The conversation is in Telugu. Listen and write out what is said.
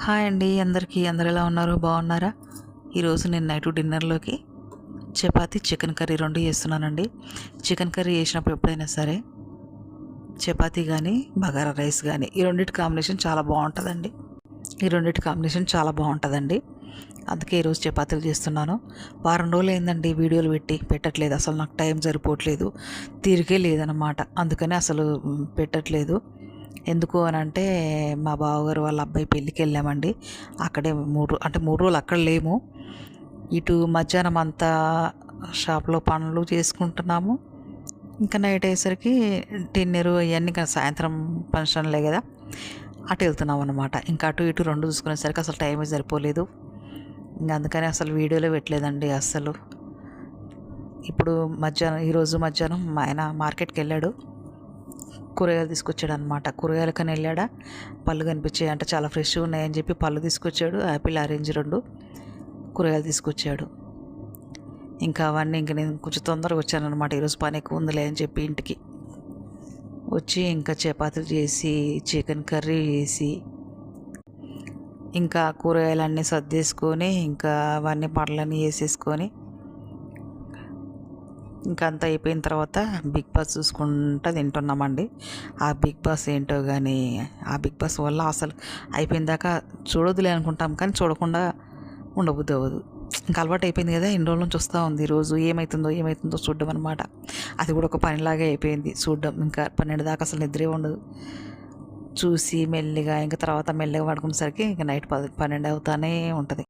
హాయ్ అండి అందరికీ. అందరు ఎలా ఉన్నారు? బాగున్నారా? ఈరోజు నేను నైట్ డిన్నర్లోకి చపాతీ చికెన్ కర్రీ రెండు చేస్తున్నానండి. చికెన్ కర్రీ చేసినప్పుడు ఎప్పుడైనా సరే చపాతీ కానీ బగారా రైస్ కానీ ఈ రెండింటి కాంబినేషన్ చాలా బాగుంటుందండి. అందుకే ఈరోజు చపాతీలు చేస్తున్నాను. వారం రోజులు అయిందండి వీడియోలు పెట్టట్లేదు. అసలు నాకు టైం సరిపోవట్లేదు, తీరికే లేదనమాట. అందుకని అసలు పెట్టట్లేదు. ఎందుకు అని అంటే మా బావగారు వాళ్ళ అబ్బాయి పెళ్ళికి వెళ్ళామండి. అక్కడే 3 రోజులు అక్కడ లేము. ఇటు మధ్యాహ్నం అంతా షాప్లో పనులు చేసుకుంటున్నాము. ఇంకా నైట్ అయ్యేసరికి డిన్నరు ఇవన్నీ సాయంత్రం ఫంక్షన్లే కదా, అటు వెళ్తున్నాం అనమాట. ఇంకా అటు ఇటు రెండు చూసుకునేసరికి అసలు టైమే సరిపోలేదు. ఇంకా అందుకని అసలు వీడియోలో పెట్టలేదండి అస్సలు. ఇప్పుడు ఈరోజు మధ్యాహ్నం మా ఆయన మార్కెట్కి వెళ్ళాడు, కూరగాయలు తీసుకొచ్చాడు అనమాట. కూరగాయలకని వెళ్ళాడా, పళ్ళు కనిపించాయి అంటే చాలా ఫ్రెష్గా ఉన్నాయని చెప్పి పళ్ళు తీసుకొచ్చాడు. యాపిల్ ఆరెంజ్ 2 కూరగాయలు తీసుకొచ్చాడు. ఇంకా అవన్నీ ఇంక నేను కొంచెం తొందరగా వచ్చాను అనమాట. ఈరోజు పని ఎక్కువ ఉందిలే అని చెప్పి ఇంటికి వచ్చి ఇంకా చపాతీలు చేసి చికెన్ కర్రీ చేసి ఇంకా కూరగాయలన్నీ సర్దేసుకొని ఇంకా అవన్నీ పళ్ళన్నీ వేసేసుకొని ఇంకా అంతా అయిపోయిన తర్వాత బిగ్ బాస్ చూసుకుంటూ తింటున్నామండి. ఆ బిగ్ బాస్ ఏంటో కానీ ఆ బిగ్ బాస్ వల్ల అసలు అయిపోయిన దాకా చూడొద్దులే అనుకుంటాం, కానీ చూడకుండా ఉండబుద్ధి అవ్వదు. ఇంకా అలవాటు అయిపోయింది కదా, ఎన్ని రోజుల నుంచి వస్తూ ఉంది. రోజు ఏమవుతుందో చూడడం అనమాట. అది కూడా ఒక పనిలాగే అయిపోయింది చూడడం. ఇంకా 12 దాకా అసలు నిద్రే ఉండదు. చూసి మెల్లిగా ఇంకా తర్వాత మెల్లిగా పడుకునేసరికి ఇంకా నైట్ 12 అవుతానే ఉంటుంది.